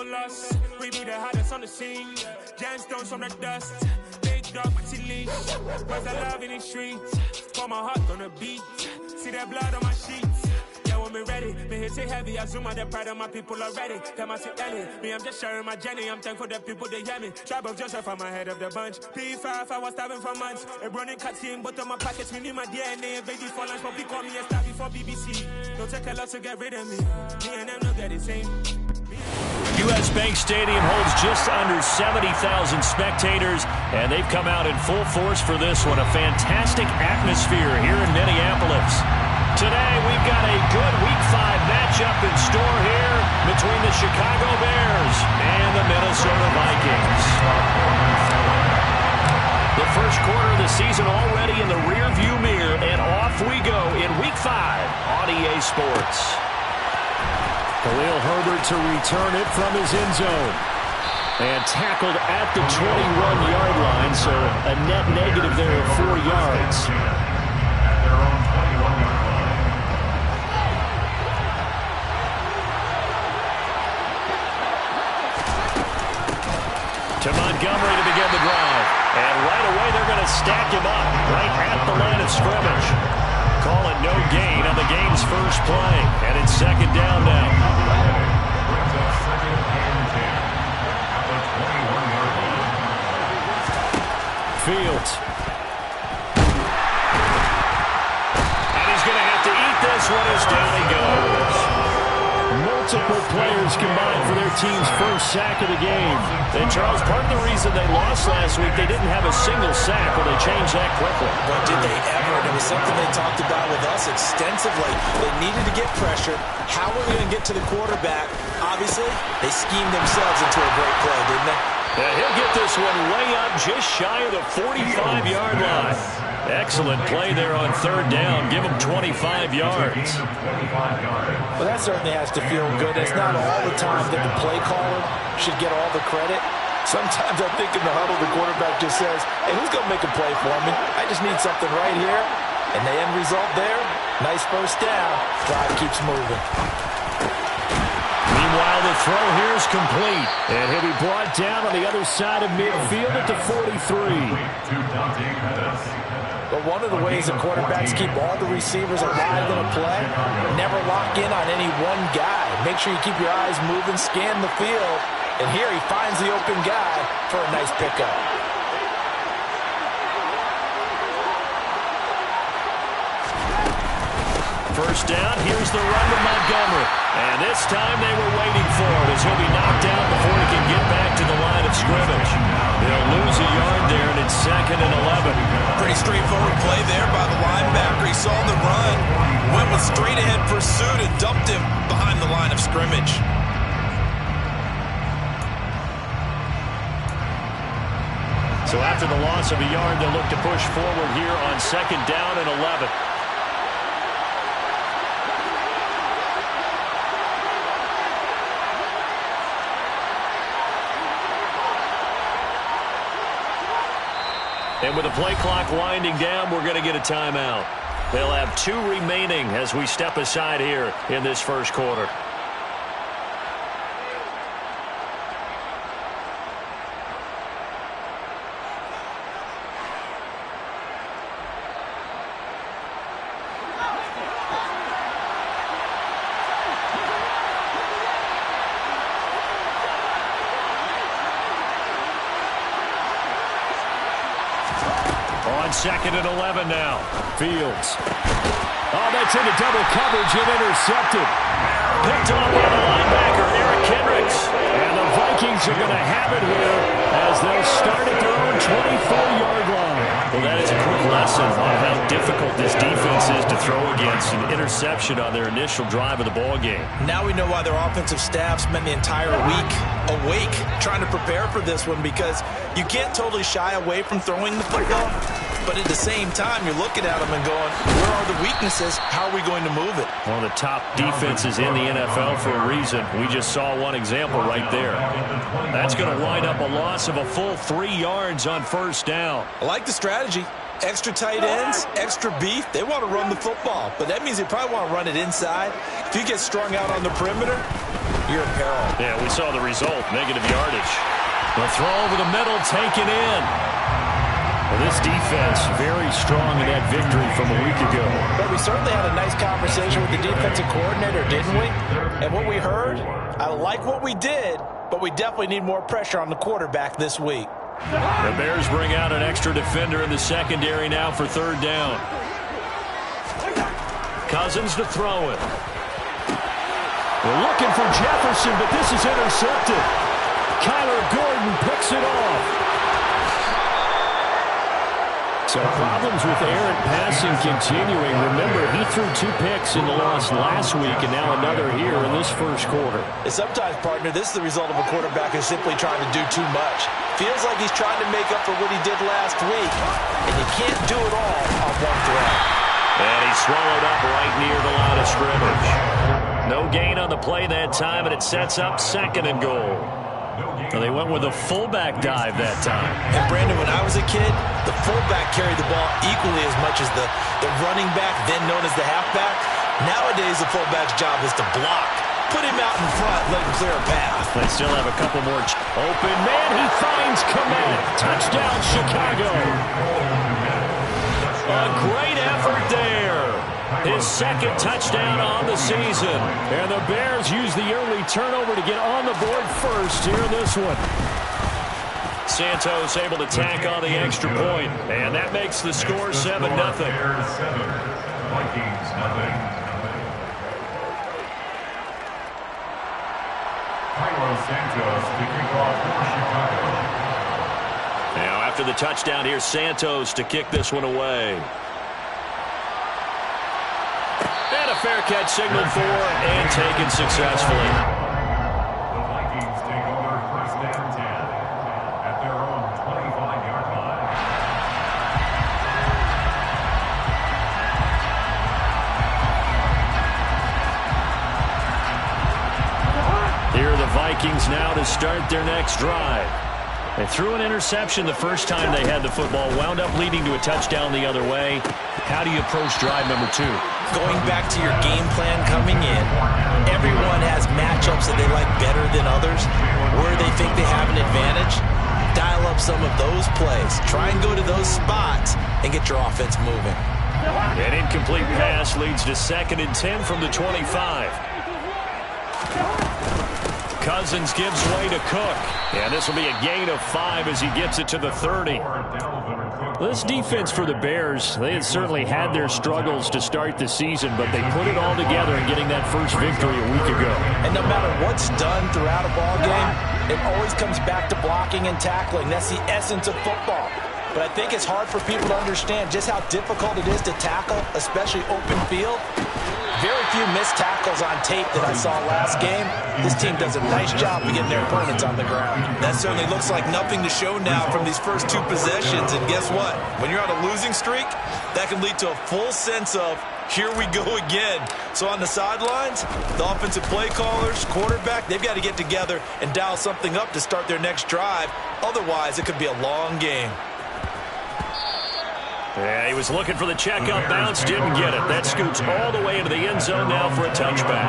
no loss. We be the hottest on the scene. Gemstones from the dust. Big dog, pretty leash. Where's the love in the streets? Pour my heart on the beat. See that blood on my sheets. Yeah, when me ready, me hit it heavy. I zoom out the pride of my people already. Them I see Ellie. Me, I'm just sharing my journey. I'm thankful that people they hear me. Tribe of Joseph, I'm ahead of the bunch. P5, I was starving for months. A running cut team, but on my pockets, we need my DNA. Invaded for lunch, but we call me a star before BBC. Don't take a lot to get rid of me. Me and them don't get the same. U.S. Bank Stadium holds just under 70,000 spectators, and they've come out in full force for this one. A fantastic atmosphere here in Minneapolis. Today, we've got a good Week 5 matchup in store here between the Chicago Bears and the Minnesota Vikings. The first quarter of the season already in the rearview mirror, and off we go in Week 5 on EA Sports. Khalil Herbert to return it from his end zone. And tackled at the 21-yard line, so a net negative there of 4 yards. To Montgomery to begin the drive. And right away they're going to stack him up right at the line of scrimmage. Call it no gain on the game's first play. And it's second down now. Fields. And he's going to have to eat this one as down he goes. Multiple players combined for their team's first sack of the game. And Charles, part of the reason they lost last week, they didn't have a single sack. Well, they changed that quickly. But did they ever? And it was something they talked about with us extensively. They needed to get pressure. How were they going to get to the quarterback? Obviously, they schemed themselves into a great play, didn't they? And he'll get this one way up just shy of the 45-yard line. Excellent play there on third down. Give him 25 yards. Well, that certainly has to feel good. It's not all the time that the play caller should get all the credit. Sometimes I think in the huddle, the quarterback just says, hey, who's going to make a play for me? I just need something right here. And the end result there, nice first down. Drive keeps moving. Meanwhile, the throw here is complete. And he'll be brought down on the other side of midfield at the 43. But one of the ways that quarterbacks keep all the receivers alive in a play, never lock in on any one guy. Make sure you keep your eyes moving, scan the field. And here he finds the open guy for a nice pickup. First down, here's the run to Montgomery. And this time they were waiting for it as he'll be knocked out before he can get back to the line of scrimmage. They'll lose a yard there, and it's 2nd and 11. Pretty straightforward play there by the linebacker. He saw the run, went with straight-ahead pursuit, and dumped him behind the line of scrimmage. So after the loss of a yard, they'll look to push forward here on 2nd down and 11. And with the play clock winding down, we're going to get a timeout. They'll have 2 remaining as we step aside here in this first quarter. On 2nd and 11 now. Fields. Oh, that's into double coverage and intercepted. Picked off by the linebacker, Eric Kendricks. And the Vikings are going to have it here as they'll start at their own 24-yard line. Well, that is a quick lesson on how difficult this defense is to throw against. An interception on their initial drive of the ball game. Now we know why their offensive staff spent the entire week awake trying to prepare for this one, because you can't totally shy away from throwing the football. But at the same time, you're looking at them and going, where are the weaknesses? How are we going to move it? One of the top defenses in the NFL for a reason. We just saw one example right there. That's going to wind up a loss of a full 3 yards on first down. I like the strategy. Extra tight ends, extra beef. They want to run the football, but that means they probably want to run it inside. If you get strung out on the perimeter, your peril. Yeah, we saw the result, negative yardage. The throw over the middle, taken in. Well, this defense very strong in that victory from a week ago. But we certainly had a nice conversation with the defensive coordinator, didn't we? And what we heard, I like what we did, but we definitely need more pressure on the quarterback this week. The Bears bring out an extra defender in the secondary now for third down. Cousins to throw it. We're looking for Jefferson, but this is intercepted. Kyler Gordon picks it off. So problems with errant passing continuing. Remember, he threw 2 picks in the loss last week, and now another here in this first quarter. And sometimes, partner, this is the result of a quarterback who's simply trying to do too much. Feels like he's trying to make up for what he did last week, and you can't do it all on one throw. And he swallowed up right near the line of scrimmage. No gain on the play that time, and it sets up 2nd and goal. Well, they went with a fullback dive that time. And, Brandon, when I was a kid, the fullback carried the ball equally as much as the running back, then known as the halfback. Nowadays, the fullback's job is to block. Put him out in front, let him clear a path. They still have a couple more. Open man, he finds Kmet. Touchdown, Chicago. A great effort there. His 2nd touchdown on the season. And the Bears use the early turnover to get on the board first here in this one. Santos able to tack on the extra point. And that makes the score 7-0. Bears 7, Vikings nothing. Carlos Santos to kick off for Chicago. Now after the touchdown, here's Santos to kick this one away. And a fair catch signaled for and taken successfully. The Vikings take over first down 10 at their own 25-yard line. Here are the Vikings now to start their next drive. They threw an interception the first time they had the football, wound up leading to a touchdown the other way. How do you approach drive number 2? Going back to your game plan coming in, everyone has matchups that they like better than others, where they think they have an advantage. Dial up some of those plays. Try and go to those spots and get your offense moving. An incomplete pass leads to 2nd and 10 from the 25. Cousins gives way to Cook. And this will be a gain of 5 as he gets it to the 30. This defense for the Bears, they had certainly had their struggles to start the season, but they put it all together in getting that first victory a week ago. And no matter what's done throughout a ball game, it always comes back to blocking and tackling. That's the essence of football. But I think it's hard for people to understand just how difficult it is to tackle, especially open field. Very few missed tackles on tape that I saw last game. This team does a nice job of getting their opponents on the ground. That certainly looks like nothing to show now from these first 2 possessions. And guess what? When you're on a losing streak, that can lead to a full sense of, here we go again. So on the sidelines, the offensive play callers, quarterback, they've got to get together and dial something up to start their next drive. Otherwise, it could be a long game. Yeah, he was looking for the check-up bounce, didn't get it. That scoots all the way into the end zone now for a touchback.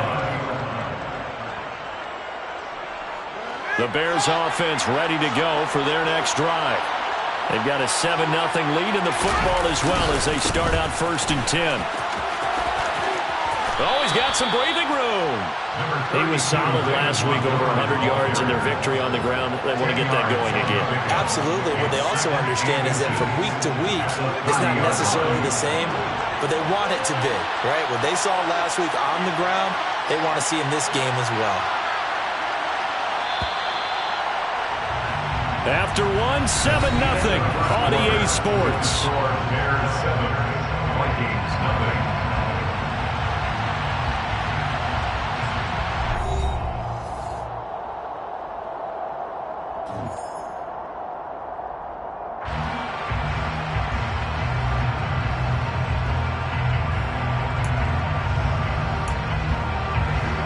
The Bears offense ready to go for their next drive. They've got a 7-0 lead in the football as well as they start out 1st and 10. Oh, he's got some breathing room. He was solid last week, over 100 yards in their victory on the ground. They want to get that going again. Absolutely. What they also understand is that from week to week, it's not necessarily the same, but they want it to be, right? What they saw last week on the ground, they want to see in this game as well. After 7-0 on EA Sports. Bears 7, Vikings nothing.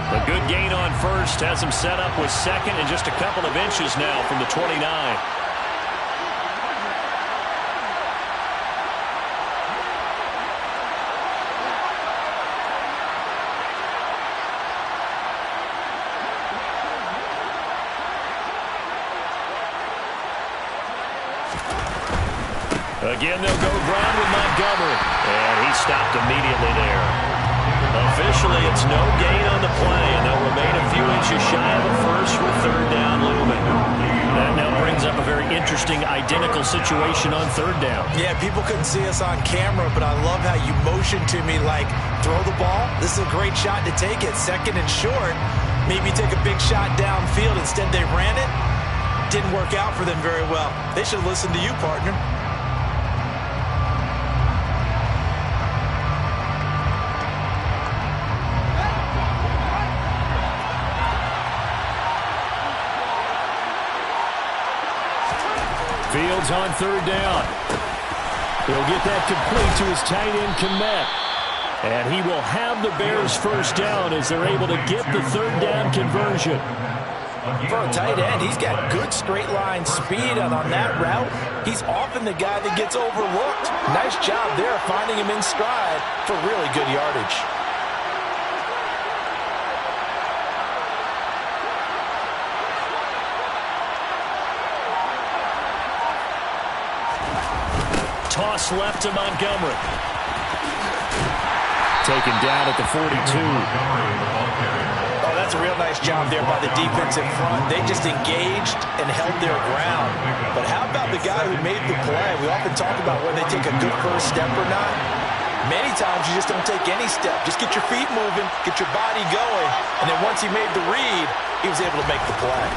A good gain on first has him set up with 2nd and just a couple of inches now from the 29. Again, they'll go ground with Montgomery. And he stopped immediately there. Officially, it's no gain on the play, and they'll remain a few inches shy of a first with third down looming. That now brings up a very interesting identical situation on third down. Yeah, people couldn't see us on camera, but I love how you motioned to me like, throw the ball. This is a great shot to take it. Second and short. Maybe take a big shot downfield. Instead, they ran it. Didn't work out for them very well. They should have listened to you, partner. Fields on third down. He'll get that complete to his tight end, Kmet. And he will have the Bears first down as they're able to get the third down conversion. For a tight end, he's got good straight line speed, and on that route, he's often the guy that gets overlooked. Nice job there finding him in stride for really good yardage. Toss left to Montgomery. Taken down at the 42. Oh, that's a real nice job there by the defense in front. They just engaged and held their ground. But how about the guy who made the play? We often talk about when they take a good first step or not. Many times you just don't take any step. Just get your feet moving, get your body going, and then once he made the read, he was able to make the play.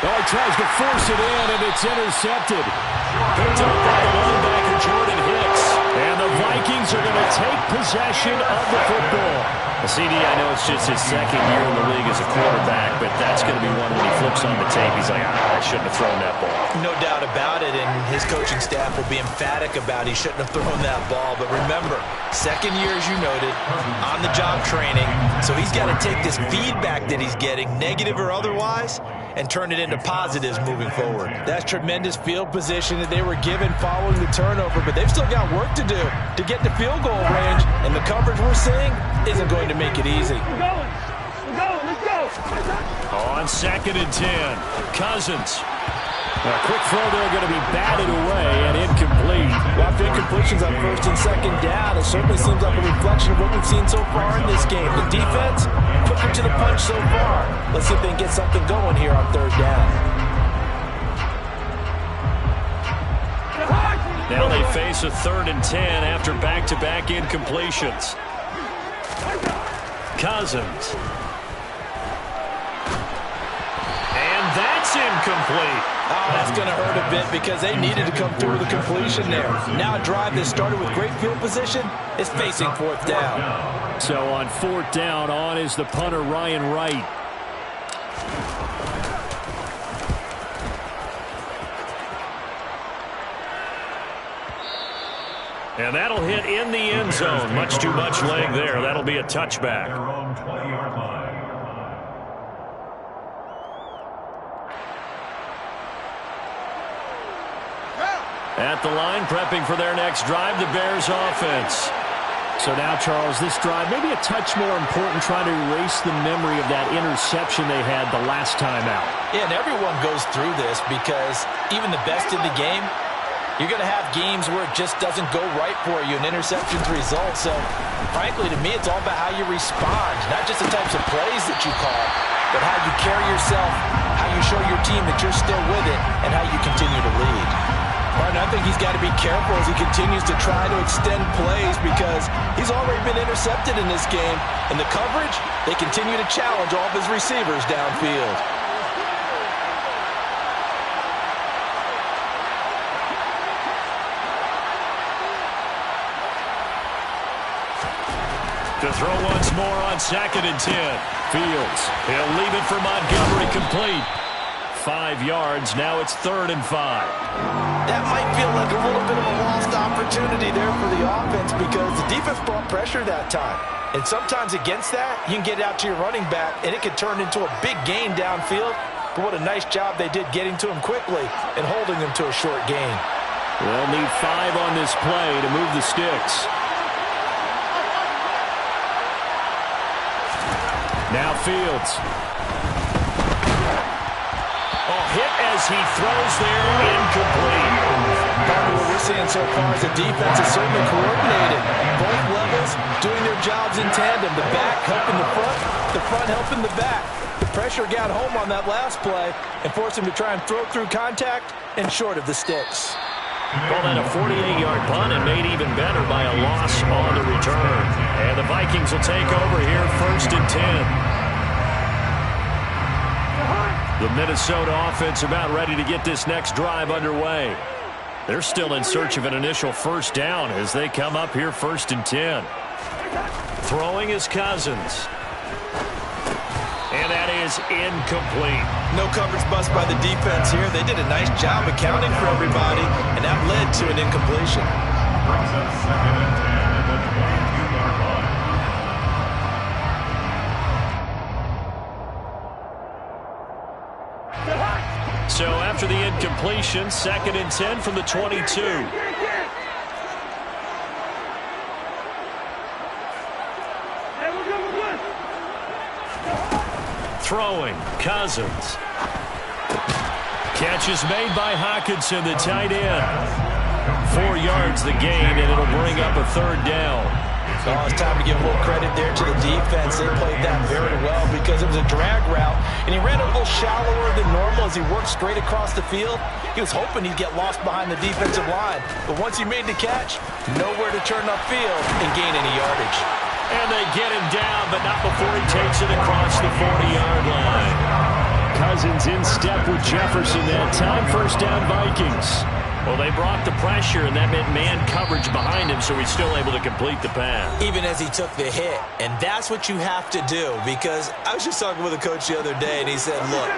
Oh, he tries to force it in, and it's intercepted. Picked up by the linebacker, Jordan Hicks. And the Vikings are going to take possession of the football. CD, I know it's just his second year in the league as a quarterback, but that's going to be one when he flips on the tape. He's like, I shouldn't have thrown that ball. No doubt about it, and his coaching staff will be emphatic about he shouldn't have thrown that ball. But remember, second year, as you noted, on-the-job training, so he's got to take this feedback that he's getting, negative or otherwise, and turn it into positives moving forward. That's tremendous field position that they were given following the turnover, but they've still got work to do to get to field goal range, and the coverage we're seeing isn't going to make it easy. We're going, let's go. On 2nd and 10, Cousins. A quick throw there going to be batted away and incomplete. Well, after incompletions on first and second down, it certainly seems like a reflection of what we've seen so far in this game. The defense, quicker to the punch so far. Let's see if they can get something going here on third down. Now they face a 3rd and 10 after back-to-back incompletions. Cousins. And that's incomplete. Oh, that's going to hurt a bit because they needed to come through with a completion there. Now a drive that started with great field position is facing 4th down. So on 4th down, on is the punter, Ryan Wright. And that'll hit in the end zone. Much too much leg there. That'll be a touchback. At the line, prepping for their next drive, the Bears offense. So now, Charles, this drive maybe a touch more important, trying to erase the memory of that interception they had the last time out. Yeah, and everyone goes through this because even the best in the game, you're going to have games where it just doesn't go right for you, and interceptions result. So, frankly, to me, it's all about how you respond, not just the types of plays that you call, but how you carry yourself, how you show your team that you're still with it, and how you continue to lead. Martin, I think he's got to be careful as he continues to try to extend plays because he's already been intercepted in this game. And the coverage, they continue to challenge all of his receivers downfield. To throw once more on 2nd and 10. Fields. He'll leave it for Montgomery, complete. 5 yards. Now it's 3rd and 5. That might feel like a little bit of a lost opportunity there for the offense because the defense brought pressure that time. And sometimes against that, you can get it out to your running back, and it can turn into a big gain downfield. But what a nice job they did getting to him quickly and holding him to a short gain. They'll need 5 on this play to move the sticks. Now Fields. Oh, hit and as he throws there, incomplete. What we're seeing so far is the defense is certainly coordinated. Both levels doing their jobs in tandem. The back helping the front helping the back. The pressure got home on that last play and forced him to try and throw through contact and short of the sticks. Called that a 48-yard punt and made even better by a loss on the return. And the Vikings will take over here, 1st and 10. The Minnesota offense about ready to get this next drive underway. They're still in search of an initial first down as they come up here, 1st and 10. Throwing is Cousins. And that is incomplete. No coverage bust by the defense here. They did a nice job accounting for everybody, and that led to an incompletion. So after the incompletion, 2nd and 10 from the 22. Throwing, Cousins. Catch is made by Hockenson, the tight end. 4 yards the gain, and it'll bring up a 3rd down. Oh, it's time to give a little credit there to the defense. They played that very well because it was a drag route, and he ran a little shallower than normal as he worked straight across the field. He was hoping he'd get lost behind the defensive line, but once he made the catch, nowhere to turn upfield and gain any yardage. And they get him down, but not before he takes it across the 40-yard line. Cousins in step with Jefferson that time. 1st down, Vikings. Well, they brought the pressure, and that meant man coverage behind him, so he's still able to complete the pass. Even as he took the hit, and that's what you have to do, because I was just talking with a coach the other day, and he said, look,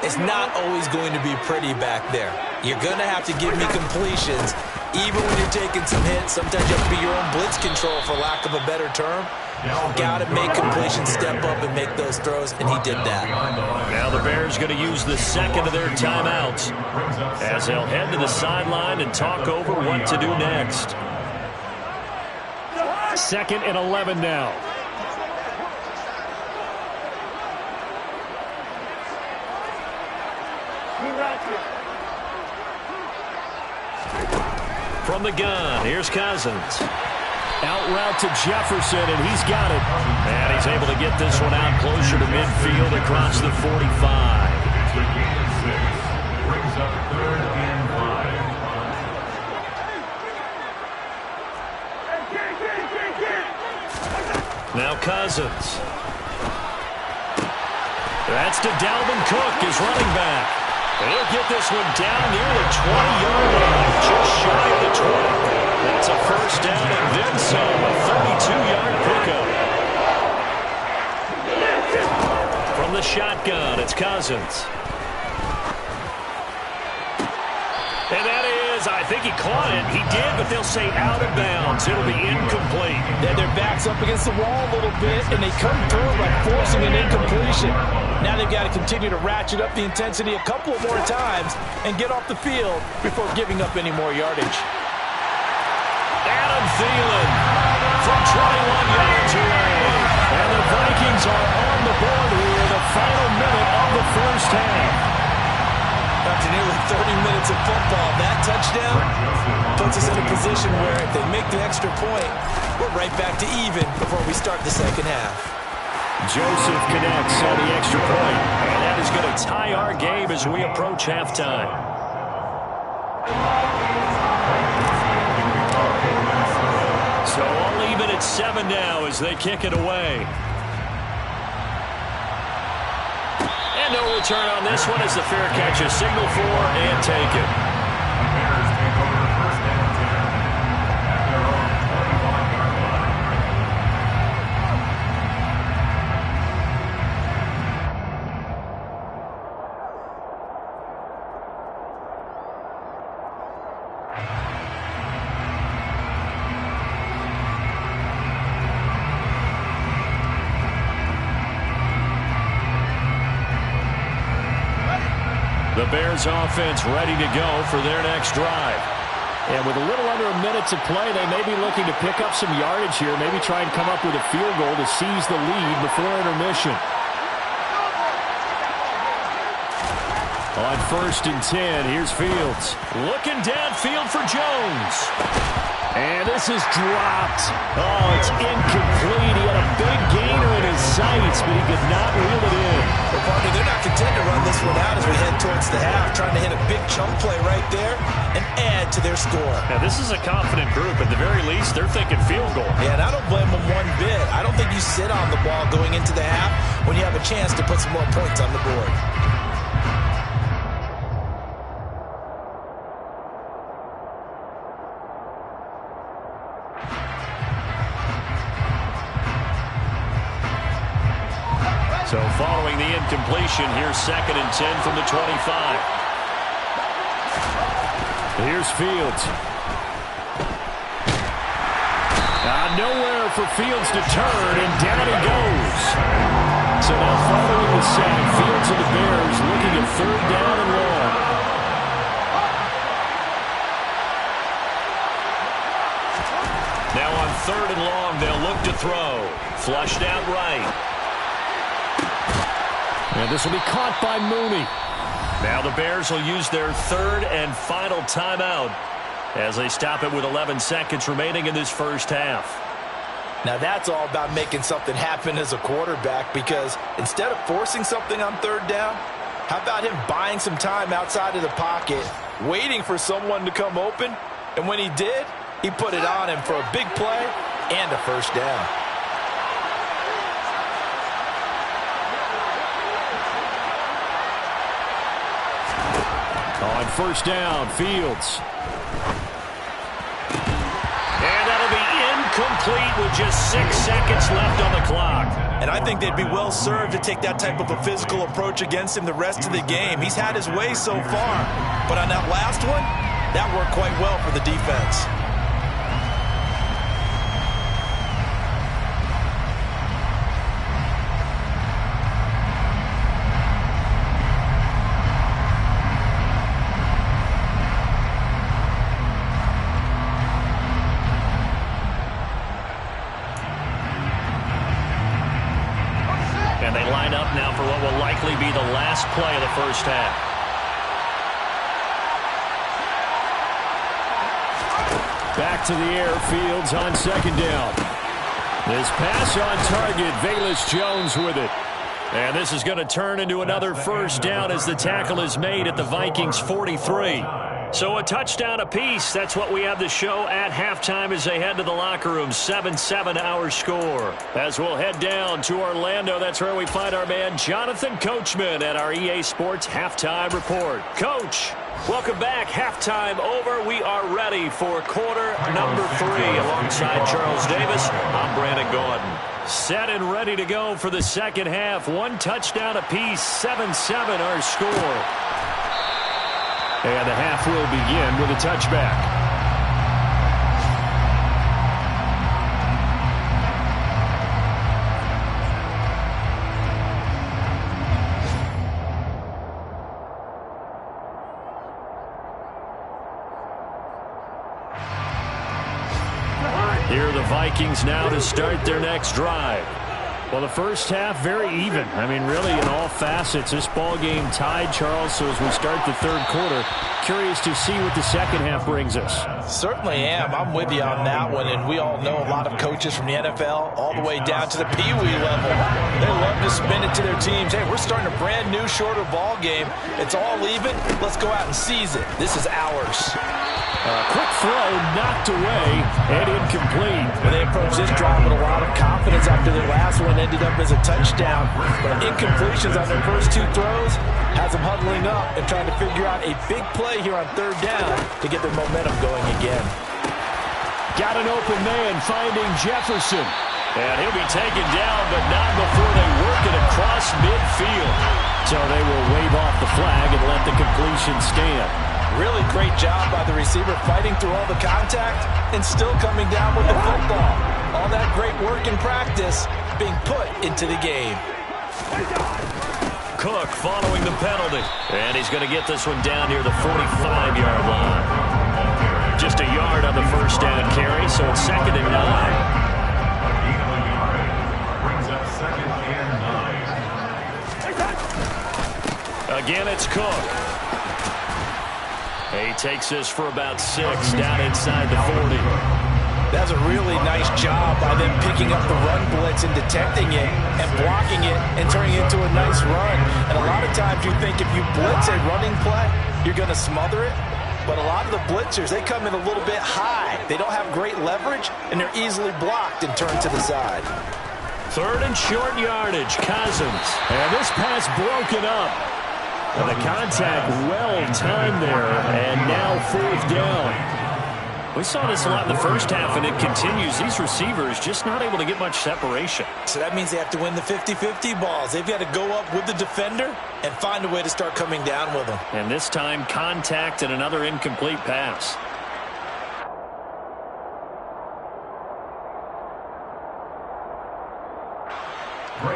it's not always going to be pretty back there. You're going to have to give me completions, even when you're taking some hits. Sometimes you have to be your own blitz control, for lack of a better term. Got to make completions, step up and make those throws, and he did that. Now the Bears going to use the 2nd of their timeouts as they'll head to the sideline and talk over what to do next. 2nd and 11 now. From the gun, here's Cousins. Out route to Jefferson, and he's got it. And he's able to get this one out closer to midfield across the 45. Brings up 3rd and 5. Now Cousins. That's to Dalvin Cook, his running back. And he'll get this one down near the 20-yard line, just shy of the 20. That's a 1st down and then some, a 32-yard pickup. From the shotgun, it's Cousins. And that is, I think he caught it. He did, but they'll say out of bounds. It'll be incomplete. Then their back's up against the wall a little bit, and they come through by forcing an incompletion. Now they've got to continue to ratchet up the intensity a couple more times and get off the field before giving up any more yardage. Adam Thielen from 21 yards away. And the Vikings are on the board here in the final minute of the 1st half. After nearly 30 minutes of football, that touchdown puts us in a position where if they make the extra point, we're right back to even before we start the 2nd half. Joseph connects on the extra point. And that is going to tie our game as we approach halftime. So all even at 7 now as they kick it away. And no return on this one as the fair catch is signaled for and taken. The Bears offense ready to go for their next drive. And with a little under a minute to play, they may be looking to pick up some yardage here, maybe try and come up with a field goal to seize the lead before intermission. On 1st and 10, here's Fields. Looking downfield for Jones. And this is dropped. Oh, it's incomplete. He had a big gainer in his sights, but he could not reel it in. Well, partner, they're not content to run this one out as we head towards the half, trying to hit a big chunk play right there and add to their score. Now, this is a confident group. At the very least, they're thinking field goal. Yeah, and I don't blame them one bit. I don't think you sit on the ball going into the half when you have a chance to put some more points on the board. So following the incompletion, here's 2nd and 10 from the 25. Here's Fields. Nowhere for Fields to turn, and down he goes. So now following the sack, Fields and the Bears looking at 3rd down and long. Now on 3rd and long, they'll look to throw. Flushed out right. And this will be caught by Mooney. Now the Bears will use their 3rd and final timeout as they stop it with 11 seconds remaining in this first half. Now that's all about making something happen as a quarterback, because instead of forcing something on 3rd down, how about him buying some time outside of the pocket, waiting for someone to come open, and when he did, he put it on him for a big play and a first down. On 1st down, Fields. And that'll be incomplete with just 6 seconds left on the clock. And I think they'd be well served to take that type of a physical approach against him the rest of the game. He's had his way so far, but on that last one, that worked quite well for the defense. And they line up now for what will likely be the last play of the first half. Back to the air, Fields on 2nd down. This pass on target, Velus Jones with it. And this is going to turn into another first down as the tackle is made at the Vikings 43. So a touchdown apiece. That's what we have to show at halftime as they head to the locker room. 7-7 our score. As we'll head down to Orlando, that's where we find our man Jonathan Coachman at our EA Sports Halftime Report. Coach, welcome back. Halftime over. We are ready for quarter number 3. Alongside Charles Davis, I'm Brandon Gordon. Set and ready to go for the second half. 1 touchdown apiece. 7-7 our score. And the half will begin with a touchback. Here are the Vikings now to start their next drive. Well, the first half, very even. I mean, really, in all facets, this ball game tied, Charles. So as we start the third quarter, curious to see what the second half brings us. Certainly am. I'm with you on that one, and we all know a lot of coaches from the NFL all the way down to the Pee-wee level. They love to spin it to their teams. Hey, we're starting a brand new, shorter ball game. It's all even. Let's go out and seize it. This is ours. Quick throw, knocked away, and incomplete. Well, they approached this drive with a lot of confidence after their last one ended up as a touchdown. But incompletions on their first 2 throws has them huddling up and trying to figure out a big play here on 3rd down to get their momentum going again. Got an open man finding Jefferson. And he'll be taken down, but not before they work it across midfield. So they will wave off the flag and let the completion stand. Really great job by the receiver fighting through all the contact and still coming down with the football. All that great work in practice being put into the game. Cook following the penalty. And he's going to get this one down near the 45-yard line. Just a yard on the first down carry, so it's 2nd and 9. Again, it's Cook. He takes this for about 6 down inside the 40. That's a really nice job by them picking up the run blitz and detecting it and blocking it and turning it into a nice run. And a lot of times you think if you blitz a running play, you're going to smother it. But a lot of the blitzers, they come in a little bit high. They don't have great leverage, and they're easily blocked and turned to the side. 3rd and short yardage, Cousins. And this pass broken up. And the contact well-timed there, and now 4th down. We saw this a lot in the first half, and it continues. These receivers just not able to get much separation. So that means they have to win the 50-50 balls. They've got to go up with the defender and find a way to start coming down with them. And this time, contact and another incomplete pass.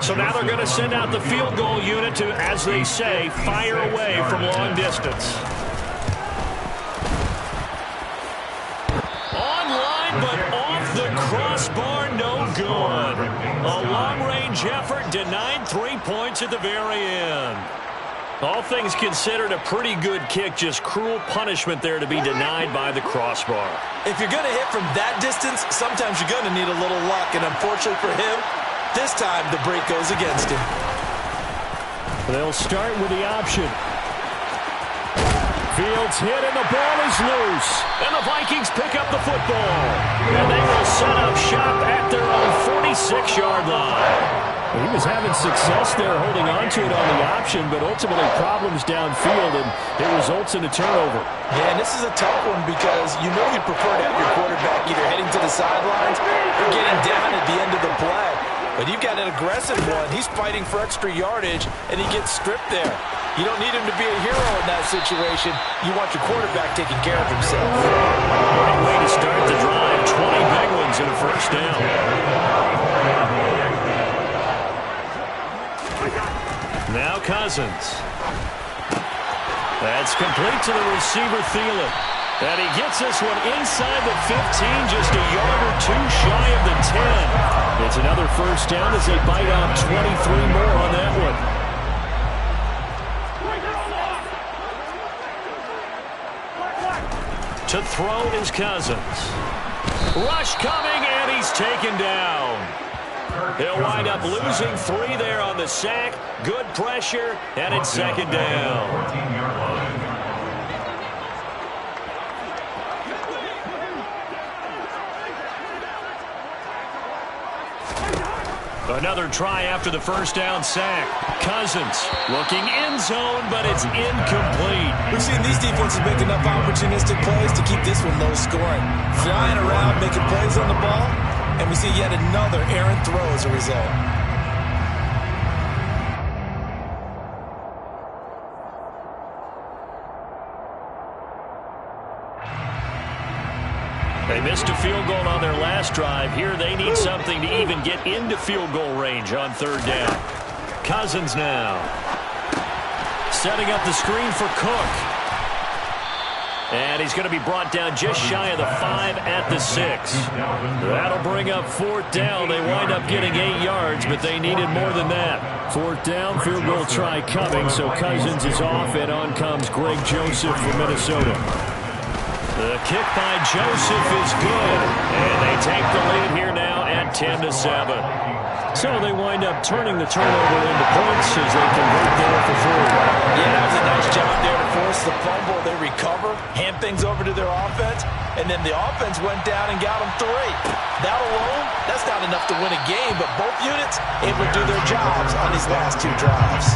So now they're going to send out the field goal unit to, as they say, fire away from long distance. Online, but off the crossbar, no good. A long-range effort denied 3 points at the very end. All things considered, a pretty good kick, just cruel punishment there to be denied by the crossbar. If you're going to hit from that distance, sometimes you're going to need a little luck, and unfortunately for him, this time, the break goes against him. They'll start with the option. Fields hit, and the ball is loose. And the Vikings pick up the football. And they will set up shop at their own 46-yard line. He was having success there holding on to it on the option, but ultimately problems downfield, and it results in a turnover. Yeah, and this is a tough one because you know you'd prefer to have your quarterback either heading to the sidelines or getting down at the end of the play. But you've got an aggressive one. He's fighting for extra yardage, and he gets stripped there. You don't need him to be a hero in that situation. You want your quarterback taking care of himself. Great way to start the drive. 20 big ones and a first down. Now Cousins. That's complete to the receiver, Thielen. And he gets this one inside the 15, just a yard or two shy of the 10. It's another first down as they bite out 23 more on that one. To throw is Cousins. Rush coming, and he's taken down. He'll wind up losing 3 there on the sack. Good pressure, and it's 2nd down. Another try after the first down sack. Cousins looking end zone, but it's incomplete. We've seen these defenses make enough opportunistic plays to keep this one low scoring. Flying around, making plays on the ball, and we see yet another errant throw as a result. They missed a field goal on their last drive. Here they need something to even get into field goal range on 3rd down. Cousins now. Setting up the screen for Cook. And he's going to be brought down just shy of the 5 at the 6. That'll bring up 4th down. They wind up getting 8 yards, but they needed more than that. 4th down, field goal try coming, so Cousins is off, and on comes Greg Joseph from Minnesota. The kick by Joseph is good, and they take the lead here now at 10-7. So they wind up turning the turnover into points as they convert there for 4. Yeah, that was a nice job there to force the fumble. They recover, hand things over to their offense, and then the offense went down and got them 3. That alone, that's not enough to win a game, but both units able to do their jobs on these last 2 drives.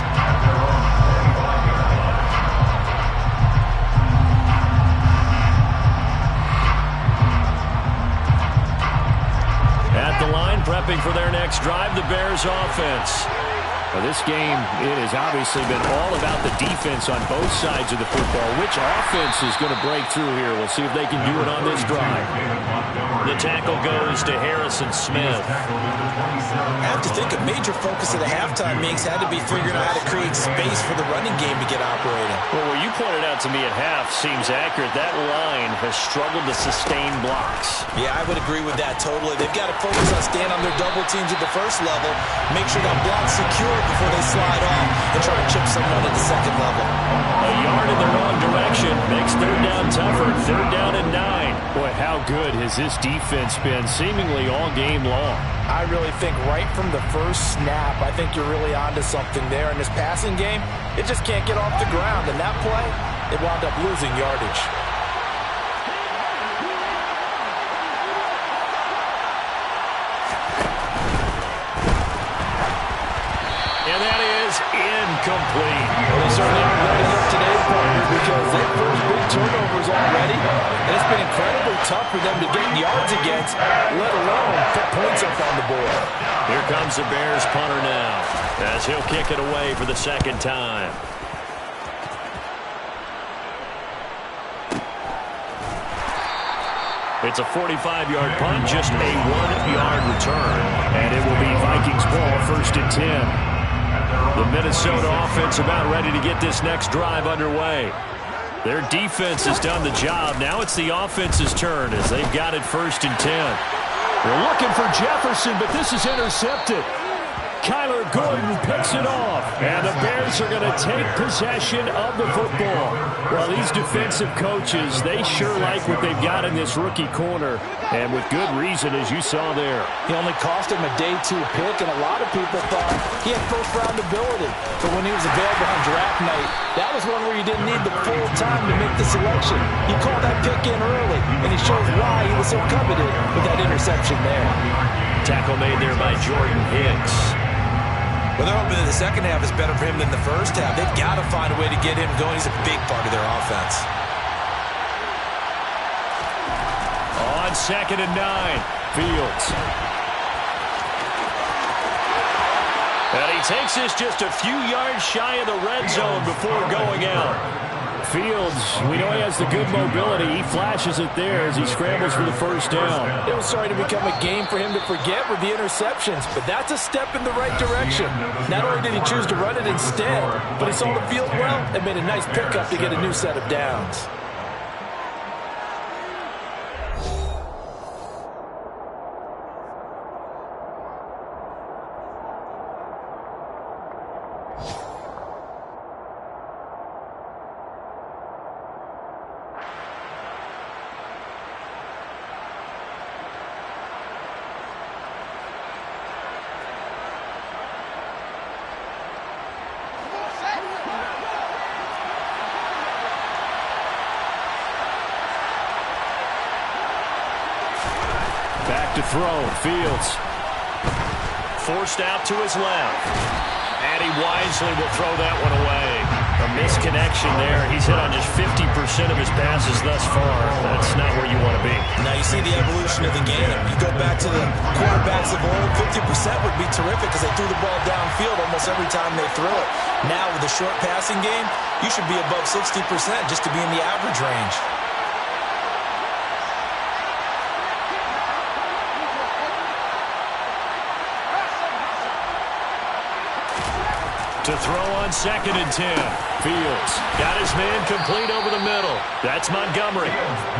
At the line, prepping for their next drive, the Bears offense. Well, this game, it has obviously been all about the defense on both sides of the football. Which offense is going to break through here? We'll see if they can do it on this drive. The tackle goes to Harrison Smith. I have to think a major focus of the halftime meetings had to be figuring out how to create space for the running game to get operating. Well, what you pointed out to me at half seems accurate. That line has struggled to sustain blocks. Yeah, I would agree with that totally. They've got to focus on staying on their double teams at the first level, make sure that block's secure before they slide off and try to chip someone at the second level. has this defense been seemingly all game long? I really think right from the first snap, I think you're really onto something there. In this passing game, it just can't get off the ground. And that play, it wound up losing yardage. And that is incomplete. Well, they certainly aren't ready yet today, partner, because that first big turnover's already, and it's been incredibly tough for them to get yards against, let alone put points up on the board. Here comes the Bears punter now, as he'll kick it away for the second time. It's a 45-yard punt, just a 1-yard return. And it will be Vikings ball, 1st and 10. The Minnesota offense about ready to get this next drive underway. Their defense has done the job. Now it's the offense's turn as they've got it 1st and 10. They're looking for Jefferson, but this is intercepted. Kyler Gordon picks it off, and the Bears are going to take possession of the football. Well, these defensive coaches, they sure like what they've got in this rookie corner, and with good reason, as you saw there. He only cost him a day 2 pick, and a lot of people thought he had first-round ability. But when he was available on draft night, that was one where you didn't need the full time to make the selection. He called that pick in early, and he shows why he was so coveted with that interception there. Tackle made there by Jordan Hicks. Well, they're hoping that the second half is better for him than the first half. They've got to find a way to get him going. He's a big part of their offense. On 2nd and 9, Fields. And he takes this just a few yards shy of the red zone before going out. Fields, we know he has the good mobility. He flashes it there as he scrambles for the first down. It was starting to become a game for him to forget with the interceptions, but that's a step in the right direction. Not only did he choose to run it instead, but he saw the field well and made a nice pickup to get a new set of downs. To throw, Fields. Forced out to his left. And he wisely will throw that one away. A misconnection there. He's hit on just 50% of his passes thus far. That's not where you want to be. Now you see the evolution of the game. You go back to the quarterbacks of old, 50% would be terrific because they threw the ball downfield almost every time they threw it. Now with the short passing game, you should be above 60% just to be in the average range. To throw on 2nd and 10. Fields got his man complete over the middle. That's Montgomery.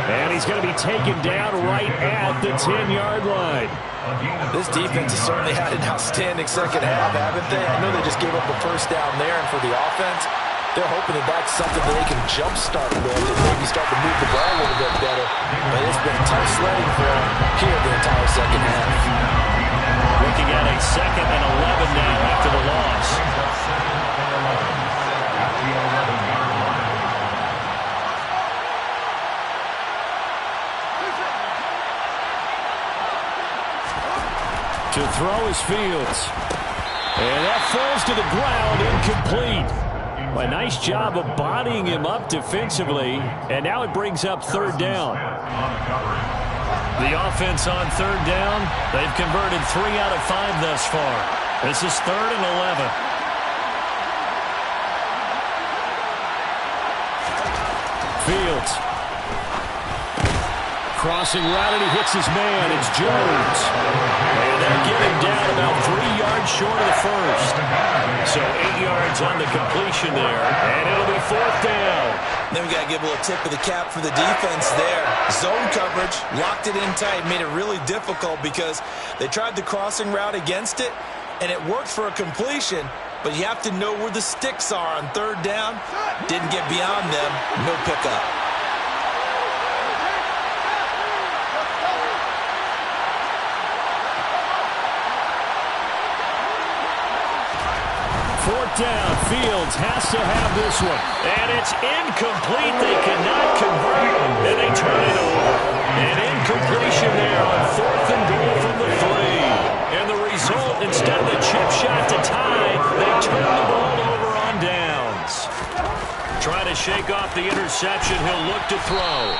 And he's going to be taken down right at the 10-yard line. This defense has certainly had an outstanding second half, haven't they? I know they just gave up the first down there, and for the offense, they're hoping that that's something that they can jumpstart with and maybe start to move the ball a little bit better. But it's been tough sledding for them here the entire second half. Looking at a 2nd and 11 now after the loss. To throw is Fields. And that falls to the ground, incomplete. A nice job of bodying him up defensively. And now it brings up 3rd down. The offense on 3rd down, they've converted 3 out of 5 thus far. This is 3rd and 11. Fields. Crossing route, and he hits his man. It's Jones. And they'll get him down about 3 yards short of the first. So 8 yards on the completion there. And it'll be 4th down. Then we got to give a little tip of the cap for the defense there. Zone coverage, locked it in tight, made it really difficult because they tried the crossing route against it, and it worked for a completion, but you have to know where the sticks are on 3rd down. Didn't get beyond them, no pickup. down. Fields has to have this one. And it's incomplete. They cannot convert, and they turn it over. An incompletion there on 4th and goal from the 3. And the result, instead of the chip shot to tie, they turn the ball over on downs. Trying to shake off the interception. He'll look to throw.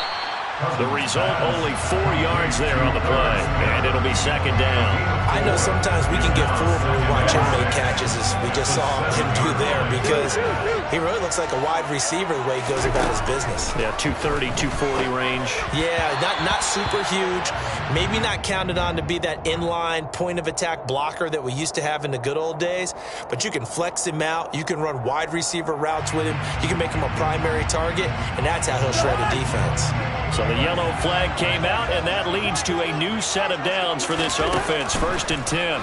The result, only 4 yards there on the play, and it'll be 2nd down. I know sometimes we can get fooled when we watch him make catches, as we just saw him do there, because he really looks like a wide receiver the way he goes about his business. Yeah, 230, 240 range. Yeah, not super huge. Maybe not counted on to be that inline point-of-attack blocker that we used to have in the good old days, but you can flex him out. You can run wide receiver routes with him. You can make him a primary target, and that's how he'll shred a defense. So the yellow flag came out, and that leads to a new set of downs for this offense. 1st and 10.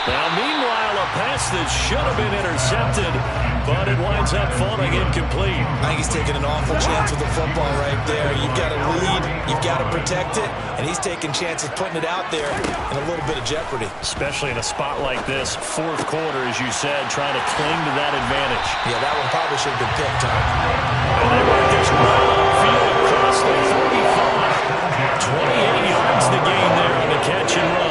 Now, meanwhile, a pass that should have been intercepted, but it winds up falling incomplete. I think he's taking an awful chance with the football right there. You've got to lead, you've got to protect it, and he's taking chances putting it out there in a little bit of jeopardy. Especially in a spot like this, 4th quarter, as you said, trying to cling to that advantage. Yeah, that one probably should have been picked, huh? And they work this right upfield across the 35. 28 yards the gain there on the catch and run.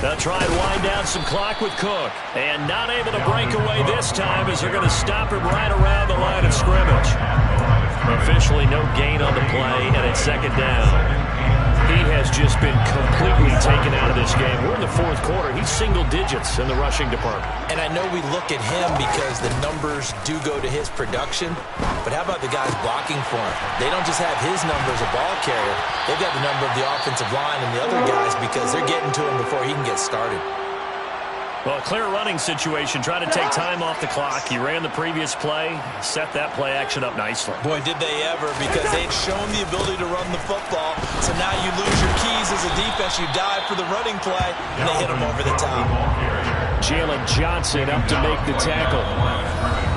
They'll try and wind down some clock with Cook. And not able to break away this time as they're going to stop him right around the line of scrimmage. Officially no gain on the play, and it's 2nd down. He has just been completely taken out of this game. We're in the 4th quarter. He's single digits in the rushing department. And I know we look at him because the numbers do go to his production, but how about the guys blocking for him? They don't just have his number as a ball carrier. They've got the number of the offensive line and the other guys because they're getting to him before he can get started. Well, a clear running situation, trying to take time off the clock. He ran the previous play, set that play action up nicely. Boy, did they ever, because they'd shown the ability to run the football. So now you lose your keys as a defense. You dive for the running play, and they hit him over the top. Jalen Johnson up to make the tackle.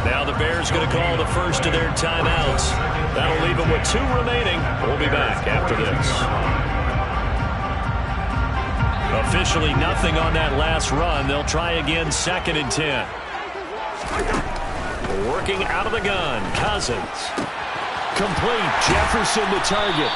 Now the Bears going to call the first of their timeouts. That'll leave them with 2 remaining. We'll be back after this. Officially nothing on that last run. They'll try again, 2nd and 10. Working out of the gun, Cousins. Complete, Jefferson to target.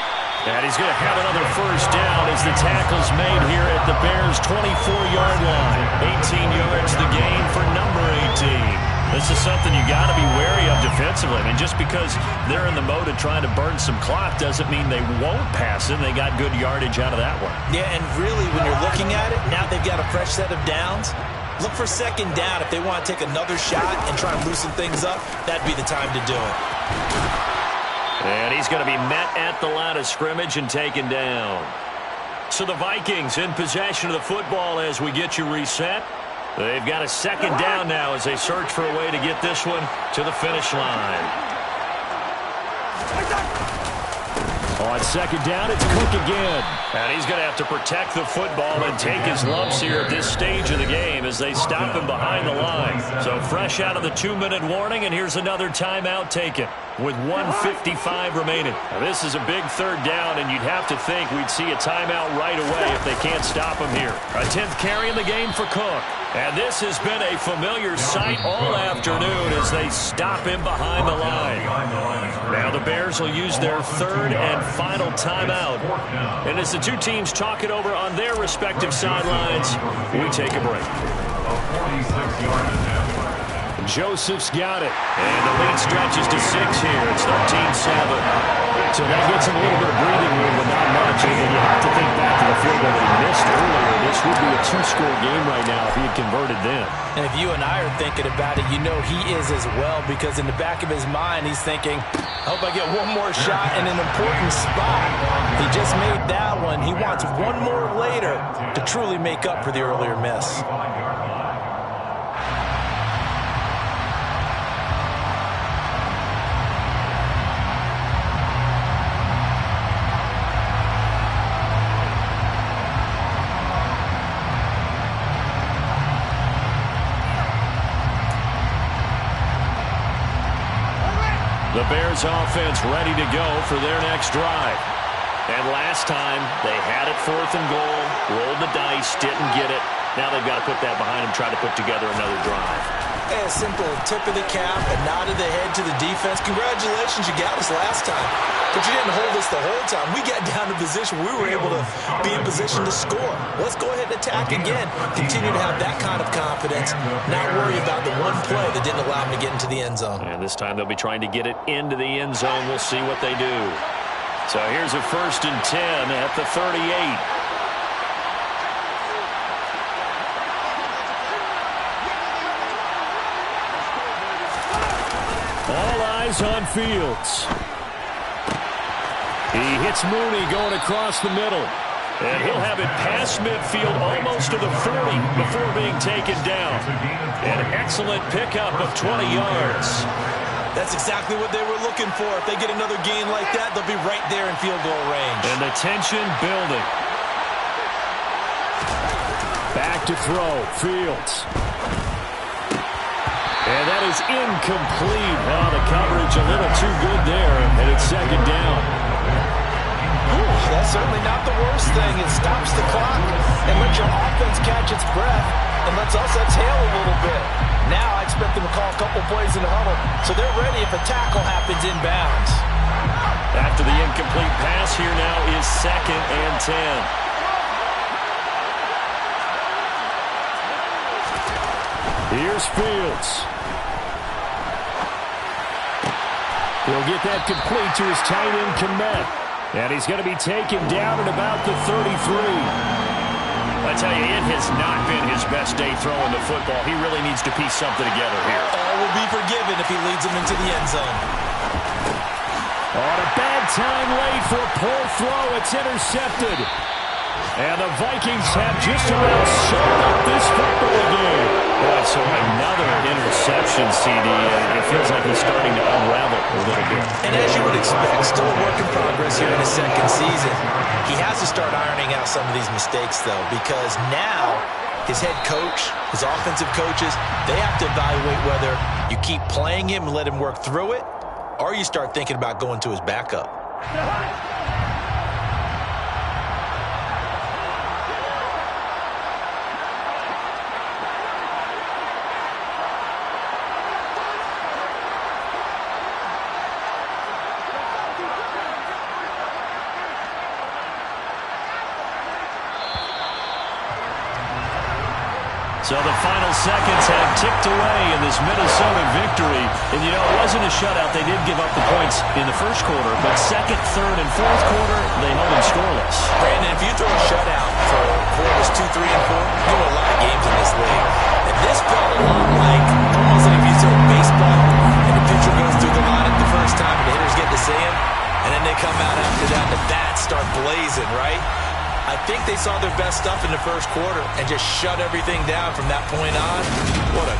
And he's going to have another first down as the tackle's made here at the Bears' 24-yard line. 18 yards the gain for number 18. This is something you got to be wary of defensively. I mean, just because they're in the mode of trying to burn some clock doesn't mean they won't pass it. They got good yardage out of that one. Yeah, and really, when you're looking at it, now they've got a fresh set of downs. Look for 2nd down. If they want to take another shot and try and loosen things up, that'd be the time to do it. And he's going to be met at the line of scrimmage and taken down. So the Vikings in possession of the football as we get you reset. They've got a 2nd down now as they search for a way to get this one to the finish line. On 2nd down, it's Cook again. And he's going to have to protect the football and take his lumps here at this stage of the game as they stop him behind the line. So fresh out of the 2-minute warning, and here's another timeout taken with 1:55 remaining. Now, this is a big 3rd down, and you'd have to think we'd see a timeout right away if they can't stop him here. A 10th carry in the game for Cook. And this has been a familiar sight all afternoon as they stop him behind the line. Now the Bears will use their 3rd and final timeout. And as the two teams talk it over on their respective sidelines, we take a break. Joseph's got it. And the lead stretches to 6 here. It's 13-7. So that gets him a little bit of breathing room, but not much. And you have to think back to the field goal that he missed earlier. This would be a 2-score game right now if he had converted then. And if you and I are thinking about it, you know he is as well, because in the back of his mind, he's thinking, I hope I get one more shot in an important spot. He just made that one. He wants one more later to truly make up for the earlier miss. The Bears offense ready to go for their next drive. And last time, they had it 4th and goal, rolled the dice, didn't get it. Now they've got to put that behind them, try to put together another drive. And a simple tip of the cap, a nod of the head to the defense. Congratulations, you got us last time. But you didn't hold us the whole time. We got down to position. We were able to be in position to score. Let's go ahead and attack again. Continue to have that kind of confidence. Not worry about the one play that didn't allow them to get into the end zone. And this time they'll be trying to get it into the end zone. We'll see what they do. So here's a 1st and 10 at the 38. All eyes on Fields. He hits Mooney going across the middle. And he'll have it past midfield almost to the 40 before being taken down. An excellent pickup of 20 yards. That's exactly what they were looking for. If they get another gain like that, they'll be right there in field goal range. And the tension building. Back to throw. Fields. And that is incomplete. Oh, the coverage a little too good there. And it's 2nd down. That's certainly not the worst thing. It stops the clock and lets your offense catch its breath and lets us exhale a little bit. Now I expect them to call a couple plays in the huddle, so they're ready if a tackle happens inbounds. After the incomplete pass, here now is 2nd and 10. Here's Fields. He'll get that complete to his tight end, Kmet. And he's going to be taken down at about the 33. I tell you, it has not been his best day throwing the football. He really needs to piece something together here. All will be forgiven if he leads them into the end zone. On a bad time late for a poor throw. It's intercepted. And the Vikings have just about shown up this football game. Boy, so another interception, CD. It feels like he's starting to unravel a little bit. And as you would expect, still a work in progress here in his 2nd season. He has to start ironing out some of these mistakes, though, because now his head coach, his offensive coaches, they have to evaluate whether you keep playing him and let him work through it, or you start thinking about going to his backup. So the final seconds have ticked away in this Minnesota victory. And, you know, it wasn't a shutout. They did give up the points in the 1st quarter. But 2nd, 3rd, and 4th quarter, they held them scoreless. Brandon, if you throw a shutout for quarters 2, 3, and 4, you win a lot of games in this league. And this felt a lot like almost like if you throw baseball and the pitcher goes through the lineup the first time and the hitters get to see him, and then they come out after that and the bats start blazing, right? I think they saw their best stuff in the 1st quarter and just shut everything down from that point on. What a